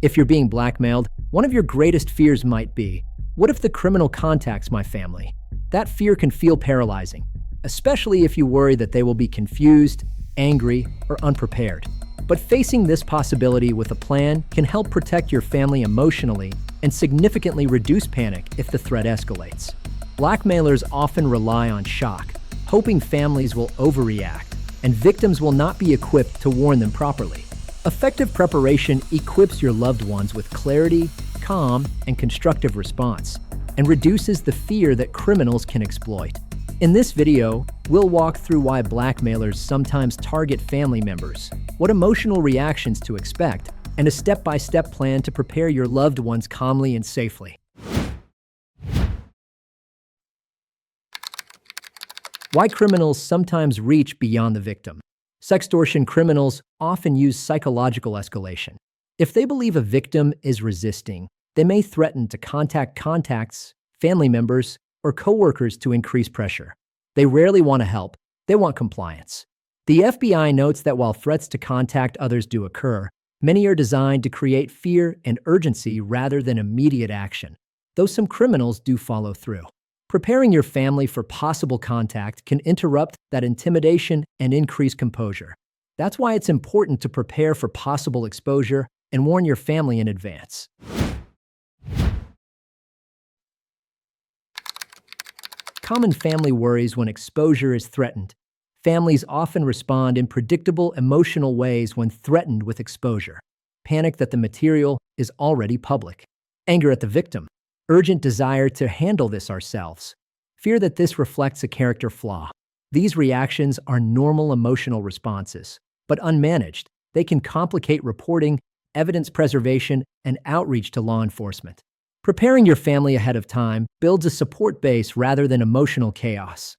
If you're being blackmailed, one of your greatest fears might be, what if the criminal contacts my family? That fear can feel paralyzing, especially if you worry that they will be confused, angry, or unprepared. But facing this possibility with a plan can help protect your family emotionally and significantly reduce panic if the threat escalates. Blackmailers often rely on shock, hoping families will overreact and victims will not be equipped to warn them properly. Effective preparation equips your loved ones with clarity, calm, and constructive response, and reduces the fear that criminals can exploit. In this video, we'll walk through why blackmailers sometimes target family members, what emotional reactions to expect, and a step-by-step plan to prepare your loved ones calmly and safely. Why criminals sometimes reach beyond the victim. Sextortion criminals often use psychological escalation. If they believe a victim is resisting, they may threaten to contact contacts, family members, or coworkers to increase pressure. They rarely want to help, they want compliance. The FBI notes that while threats to contact others do occur, many are designed to create fear and urgency rather than immediate action, though some criminals do follow through. Preparing your family for possible contact can interrupt that intimidation and increase composure. That's why it's important to prepare for possible exposure and warn your family in advance. Common family worries when exposure is threatened. Families often respond in predictable emotional ways when threatened with exposure. Panic that the material is already public. Anger at the victim. Urgent desire to handle this ourselves. Fear that this reflects a character flaw. These reactions are normal emotional responses, but unmanaged, they can complicate reporting, evidence preservation, and outreach to law enforcement. Preparing your family ahead of time builds a support base rather than emotional chaos.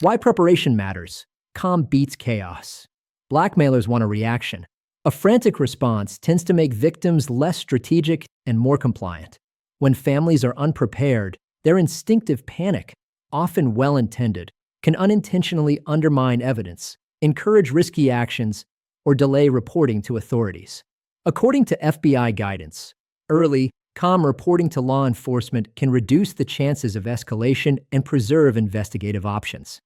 Why preparation matters. Calm beats chaos. Blackmailers want a reaction. A frantic response tends to make victims less strategic and more compliant. When families are unprepared, their instinctive panic, often well-intended, can unintentionally undermine evidence, encourage risky actions, or delay reporting to authorities. According to FBI guidance, early, calm reporting to law enforcement can reduce the chances of escalation and preserve investigative options.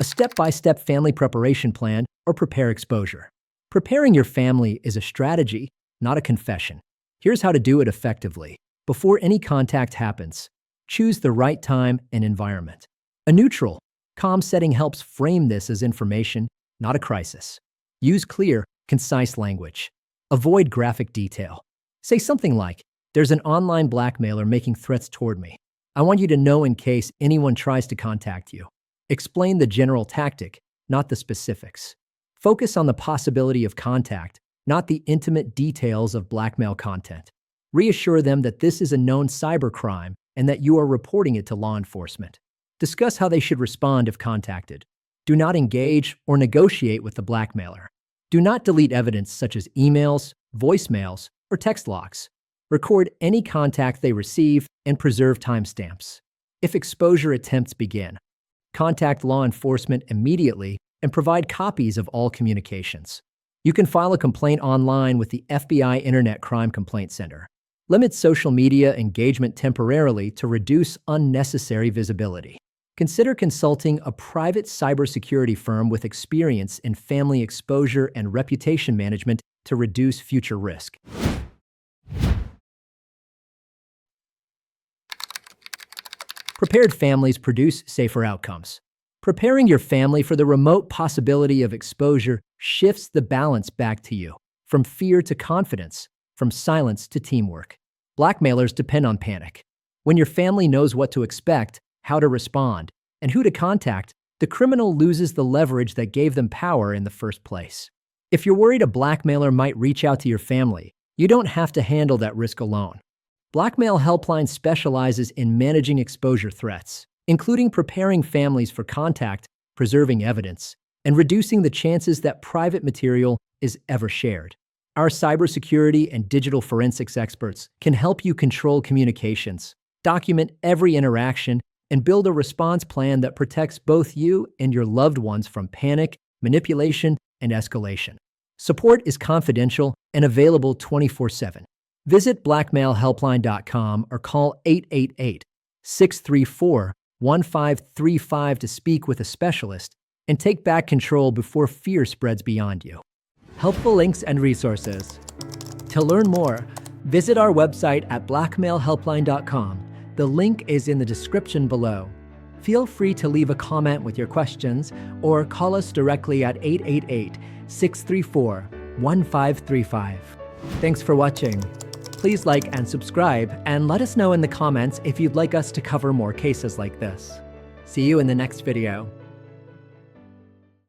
A step-by-step family preparation plan or prepare exposure. Preparing your family is a strategy, not a confession. Here's how to do it effectively. Before any contact happens, choose the right time and environment. A neutral, calm setting helps frame this as information, not a crisis. Use clear, concise language. Avoid graphic detail. Say something like, "There's an online blackmailer making threats toward me. I want you to know in case anyone tries to contact you." Explain the general tactic, not the specifics. Focus on the possibility of contact, not the intimate details of blackmail content. Reassure them that this is a known cybercrime and that you are reporting it to law enforcement. Discuss how they should respond if contacted. Do not engage or negotiate with the blackmailer. Do not delete evidence such as emails, voicemails, or text logs. Record any contact they receive and preserve timestamps. If exposure attempts begin, contact law enforcement immediately and provide copies of all communications. You can file a complaint online with the FBI Internet Crime Complaint Center. Limit social media engagement temporarily to reduce unnecessary visibility. Consider consulting a private cybersecurity firm with experience in family exposure and reputation management to reduce future risk. Prepared families produce safer outcomes. Preparing your family for the remote possibility of exposure shifts the balance back to you, from fear to confidence, from silence to teamwork. Blackmailers depend on panic. When your family knows what to expect, how to respond, and who to contact, the criminal loses the leverage that gave them power in the first place. If you're worried a blackmailer might reach out to your family, you don't have to handle that risk alone. Blackmail.HelpLine specializes in managing exposure threats, including preparing families for contact, preserving evidence, and reducing the chances that private material is ever shared. Our cybersecurity and digital forensics experts can help you control communications, document every interaction, and build a response plan that protects both you and your loved ones from panic, manipulation, and escalation. Support is confidential and available 24/7. Visit blackmailhelpline.com or call 888-634-1535 to speak with a specialist and take back control before fear spreads beyond you. Helpful links and resources. To learn more, visit our website at blackmailhelpline.com. The link is in the description below. Feel free to leave a comment with your questions or call us directly at 888-634-1535. Thanks for watching. Please like and subscribe, and let us know in the comments if you'd like us to cover more cases like this. See you in the next video.